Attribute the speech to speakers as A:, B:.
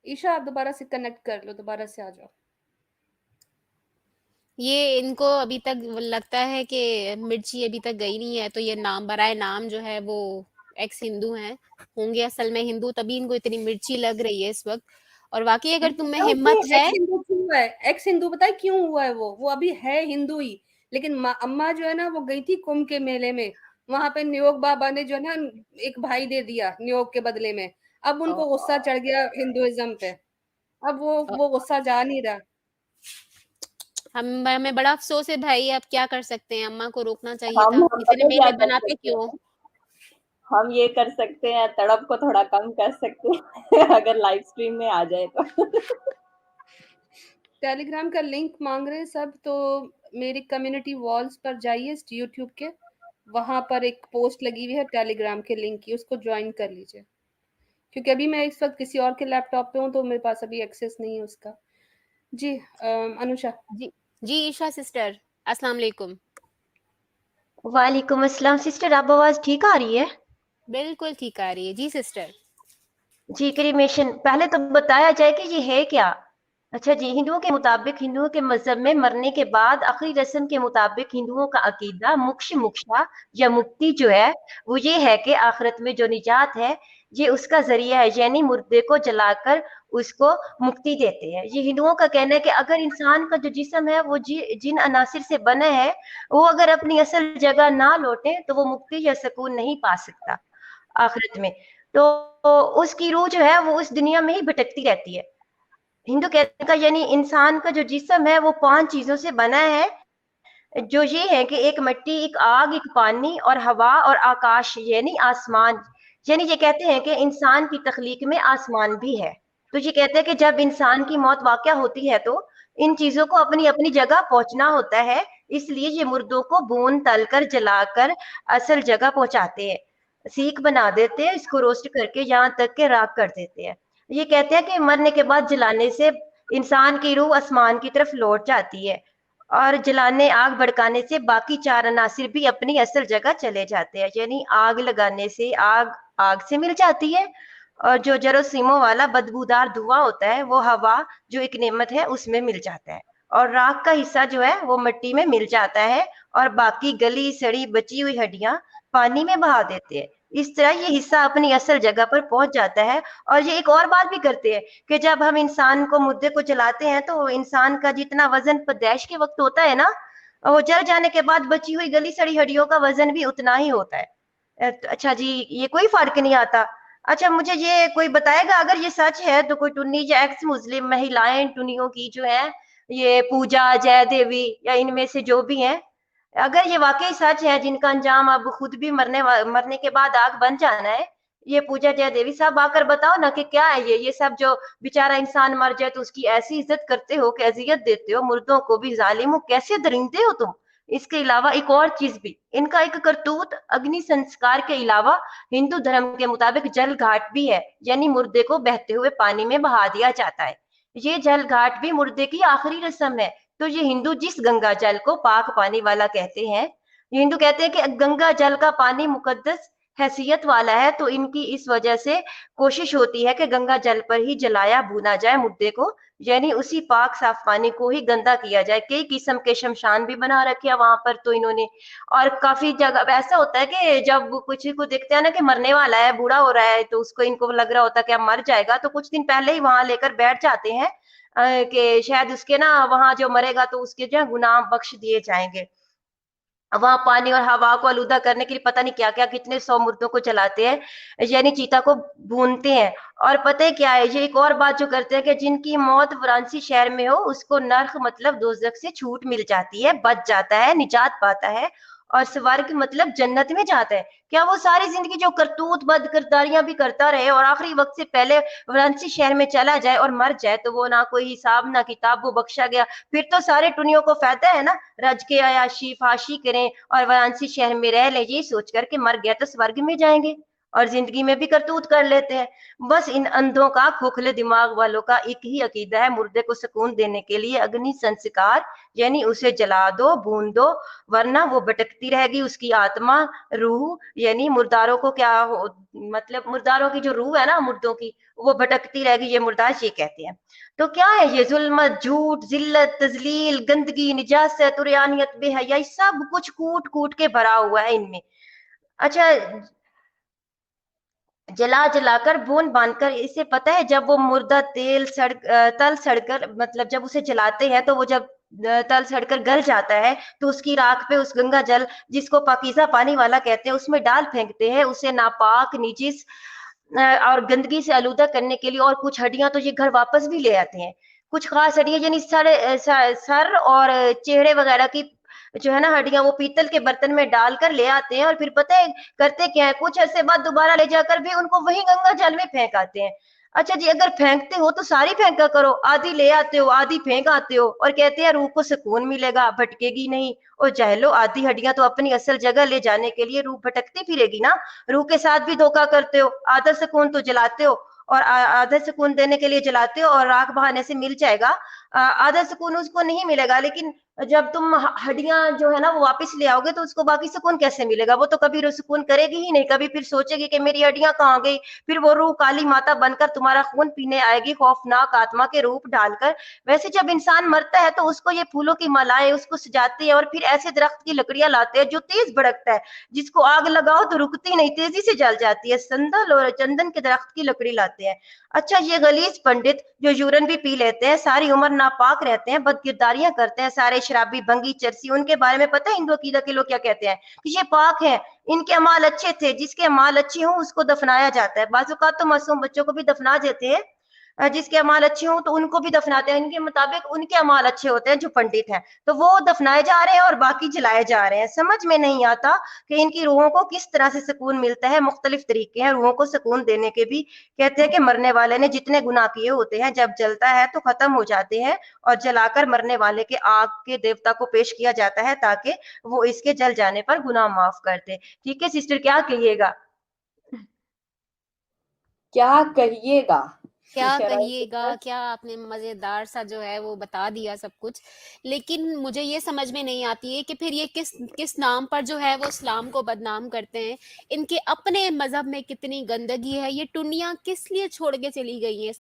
A: ईशा आप दोबारा से कनेक्ट कर लो, दोबारा से आ जाओ।
B: ये इनको अभी तक लगता है कि मिर्ची अभी तक गई नहीं है, तो ये नाम बराए नाम जो है वो एक्स हिंदू हैं, होंगे असल में हिंदू, तभी इनको इतनी मिर्ची लग रही है इस वक्त। और वाकई अगर तुम में
A: क्यों क्यों
B: हिम्मत है,
A: एक्स हिंदू क्यों हुआ है? एक्स हिंदू पता है क्यों हुआ है? वो अभी है हिंदू ही, लेकिन अम्मा जो है ना वो गई थी कुंभ के मेले में, वहां पे न्योग बाबा ने जो है ना एक भाई दे दिया न्योग के बदले में। अब
B: अ,
A: उनको गुस्सा चढ़ गया हिंदुइज्म पे, अब
B: अ,
A: वो गुस्सा जा नहीं रहा।
B: हमें बड़ा अफसोस है भाई, अब क्या कर सकते हैं, अम्मा को रोकना चाहिए
C: हम
B: था,
C: हम
B: इतने
C: पता क्या
B: मेले
C: कर
B: बनाते
C: सकते
B: क्यों।
C: हैं, हम ये कर सकते हैं, तड़प को थोड़ा कम कर सकते हैं अगर लाइव स्ट्रीम में आ जाए तो
A: टेलीग्राम का लिंक मांग रहे हैं सब, तो मेरी कम्युनिटी वॉल्स पर जाइए यूट्यूब के, वहां पर एक पोस्ट लगी हुई है टेलीग्राम के लिंक की, उसको ज्वाइन कर लीजिए, क्योंकि अभी मैं इस वक्त किसी और के लैपटॉप पे हूँ तो मेरे पास अभी एक्सेस नहीं है उसका। जी अनुषा।
B: जी जी ईशा सिस्टर, अस्सलाम वालेकुम।
D: वालेकुम अस्सलाम सिस्टर, आप आवाज ठीक आ रही है?
B: बिल्कुल ठीक आ रही है जी सिस्टर।
D: जी क्रीमेशन पहले तो बताया जाए कि ये है क्या। अच्छा जी, हिंदुओं के मुताबिक, हिंदुओं के मजहब में मरने के बाद आखिरी रस्म के मुताबिक हिंदुओं का अकीदा मोक्ष मोक्षा या मुक्ति जो है वो ये है कि आखिरत में जो निजात है ये उसका जरिया है, यानी मुर्दे को जलाकर उसको मुक्ति देते हैं। ये हिंदुओं का कहना है कि अगर इंसान का जो जिस्म है वो जिन अनासिर से बना है वो अगर अपनी असल जगह ना लौटे तो वो मुक्ति या सुकून नहीं पा सकता आखिरत में। तो उसकी रूह जो है वो उस दुनिया में ही भटकती रहती है। हिंदू कहने का यानी इंसान का जो जिस्म है वो 5 चीजों से बना है, जो ये है कि एक मिट्टी, एक आग, एक पानी और हवा और आकाश यानी आसमान। यानी ये कहते हैं कि इंसान की तख्लीक में आसमान भी है। तो ये कहते हैं कि जब इंसान की मौत वाक़या होती है तो इन चीजों को अपनी अपनी जगह पहुंचना होता है, इसलिए ये मुर्दों को भून तल कर जलाकर असल जगह पहुंचाते हैं, सीख बना देते हैं, इसको रोस्ट करके यहाँ तक के राख कर देते हैं। ये कहते हैं कि मरने के बाद जलाने से इंसान की रूह आसमान की तरफ लौट जाती है और जलाने, आग भड़काने से बाकी 4 अनासिर भी अपनी असल जगह चले जाते हैं। यानी आग लगाने से आग आग से मिल जाती है और जो जरासीमों वाला बदबूदार धुआं होता है वो हवा जो एक नेमत है उसमें मिल जाता है, और राख का हिस्सा जो है वो मिट्टी में मिल जाता है और बाकी गली सड़ी बची हुई हड्डियां पानी में बहा देते हैं। इस तरह ये हिस्सा अपनी असल जगह पर पहुंच जाता है। और ये एक और बात भी करते हैं कि जब हम इंसान को, मुर्दे को जलाते हैं तो इंसान का जितना वजन पैदाइश के वक्त होता है ना, वो जल जाने के बाद बची हुई गली सड़ी हड्डियों का वजन भी उतना ही होता है। अच्छा जी, ये कोई फर्क नहीं आता। अच्छा मुझे ये कोई बताएगा अगर ये सच है तो कोई टुन्नी या एक्स मुस्लिम महिलाएं टुन्नियों की जो है ये पूजा जय देवी या इनमें से जो भी हैं, अगर ये वाकई सच है जिनका अंजाम अब खुद भी मरने के बाद आग बन जाना है, ये पूजा जय देवी साहब आकर बताओ ना कि क्या है ये सब जो बेचारा इंसान मर जाए तो उसकी ऐसी इज्जत करते हो कि अजियत देते हो, मुर्दों को भी जालिम, कैसे दरिंदे हो तुम। इसके अलावा एक और चीज भी, इनका एक करतूत अग्नि संस्कार के अलावा हिंदू धर्म के मुताबिक जल घाट भी है, यानी मुर्दे को बहते हुए पानी में बहा दिया जाता है। ये जल घाट भी मुर्दे की आखिरी रस्म है। तो ये हिंदू जिस गंगा जल को पाक पानी वाला कहते हैं, ये हिंदू कहते हैं कि गंगा जल का पानी मुकद्दस हैसियत वाला है, तो इनकी इस वजह से कोशिश होती है कि गंगा जल पर ही जलाया भूना जाए मुर्दे को, यानी उसी पाक साफ पानी को ही गंदा किया जाए। कई किस्म के शमशान भी बना रखे हैं वहां पर तो इन्होंने। और काफी जगह ऐसा होता है कि जब कुछ को देखते हैं ना कि मरने वाला है, बूढ़ा हो रहा है, तो उसको, इनको लग रहा होता है कि अब मर जाएगा, तो कुछ दिन पहले ही वहां लेकर बैठ जाते हैं कि शायद उसके ना वहां जो मरेगा तो उसके जो है गुनाह बख्श दिए जाएंगे। वहां पानी और हवा को आलूदा करने के लिए पता नहीं क्या क्या कितने 100 मुर्दों को चलाते हैं, यानी चीता को भूनते हैं। और पता है क्या है, ये एक और बात जो करते हैं कि जिनकी मौत वाराणसी शहर में हो उसको नर्क मतलब दोजख से छूट मिल जाती है, बच जाता है, निजात पाता है, और स्वर्ग मतलब जन्नत में जाता है। क्या वो सारी जिंदगी जो करतूत बद किरदारियां भी करता रहे और आखिरी वक्त से पहले वाराणसी शहर में चला जाए और मर जाए तो वो ना कोई हिसाब ना किताब, वो बख्शा गया? फिर तो सारे टुनियों को फायदा है ना, रज के अयाशी फाशी करें और वाराणसी शहर में रह ले, ये सोच कर के मर गया तो स्वर्ग में जाएंगे। اور जिंदगी में भी करतूत कर लेते हैं। बस इन अंधों का, खोखले दिमाग वालों का एक ही अकीदा है, मुर्दे को सुकून देने के लिए अग्नि संस्कार, यानी उसे जला दो, भून दो, वरना वो भटकती रहेगी, उसकी आत्मा, रूह, यानी मुर्दारों को मतलब मुर्दारों की जो रूह है ना, मुर्दों की, वो भटकती रहेगी, ये मुर्दार ये कहते हैं। तो क्या है ये? जुल्मत, झूठ, जिल्लत, तजलील, गंदगी, निजासत, तुरयानियत, बेहयाई, सब कुछ कूट कूट के भरा हुआ है इनमें। अच्छा, जला जलाकर भून बांधकर, इसे पता है जब वो मुर्दा तल सड़कर, मतलब जब उसे जलाते हैं तो वो जब तल सड़कर गल जाता है तो उसकी राख पे उस गंगा जल, जिसको पाकीज़ा पानी वाला कहते हैं, उसमें डाल फेंकते हैं, उसे नापाक, निजिस और गंदगी से आलूदा करने के लिए। और कुछ हड्डियां तो ये घर वापस भी ले आते हैं, कुछ खास हड्डियां यानी सर और चेहरे वगैरह की जो है ना हड्डियां, वो पीतल के बर्तन में डालकर ले आते हैं, और फिर पता है करते क्या है, कुछ अरसे बाद दोबारा ले जाकर भी उनको वही गंगा जल में फेंक आते हैं। अच्छा जी, अगर फेंकते हो तो सारी फेंका करो, आधी ले आते हो, आधी फेंक आते हो, और कहते हैं रूह को सुकून मिलेगा, भटकेगी नहीं। और जहलो, आधी हड्डियां तो अपनी असल जगह ले जाने के लिए रूह भटकती फिरेगी ना, रूह के साथ भी धोखा करते हो। आधा सुकून तो जलाते हो, और आधा सुकून देने के लिए जलाते हो, और राख बहाने से मिल जाएगा, आधा सुकून उसको नहीं मिलेगा। लेकिन जब तुम हड्डियां जो है ना वो वापस ले आओगे तो उसको बाकी सुकून कैसे मिलेगा? वो तो कभी सुकून करेगी ही नहीं, कभी फिर सोचेगी कि मेरी हड्डियां कहाँ गई। फिर वो रूह काली माता बनकर तुम्हारा खून पीने आएगी, खौफनाक आत्मा के रूप डालकर। वैसे जब इंसान मरता है तो उसको ये फूलों की मालाएं उसको सजाती है, और फिर ऐसे दरख्त की लकड़ियां लाते हैं जो तेज भड़कता है, जिसको आग लगाओ तो रुकती नहीं, तेजी से जल जाती है। संदल और चंदन के दरख्त की लकड़ी लाते हैं। अच्छा, ये गलीज पंडित जो यूरन भी पी लेते हैं, सारी उम्र नापाक रहते हैं, बदकिरदारियां करते हैं, सारे शराबी, भंगी, चरसी, उनके बारे में पता है हिंदू अकीदा के लोग क्या कहते हैं? कि ये पाक हैं, इनके अमाल अच्छे थे, जिसके अमाल अच्छे हों उसको दफनाया जाता है। बाज़ औक़ात तो मासूम बच्चों को भी दफना देते हैं, जिसके अमाल अच्छे हों तो उनको भी दफनाते हैं, इनके मुताबिक उनके अमाल अच्छे होते हैं जो पंडित हैं, तो वो दफनाए जा रहे हैं और बाकी जलाए जा रहे हैं। समझ में नहीं आता कि इनकी रूहों को किस तरह से सुकून मिलता है। मुख्तलिफ तरीके हैं रूहों को सुकून देने के भी। कहते हैं कि मरने वाले ने जितने गुनाह किए होते हैं, जब जलता है तो खत्म हो जाते हैं, और जलाकर मरने वाले के आग के देवता को पेश किया जाता है ताकि वो इसके जल जाने पर गुनाह माफ कर दे। ठीक है सिस्टर, क्या कहिएगा?
C: क्या कहिएगा?
B: क्या कहिएगा, क्या आपने मजेदार सा जो है वो बता दिया सब कुछ। लेकिन मुझे ये समझ में नहीं आती है कि फिर ये किस किस नाम पर जो है वो इस्लाम को बदनाम करते हैं। इनके अपने मजहब में कितनी गंदगी है, ये टुनियां किस लिए छोड़ के चली गई हैं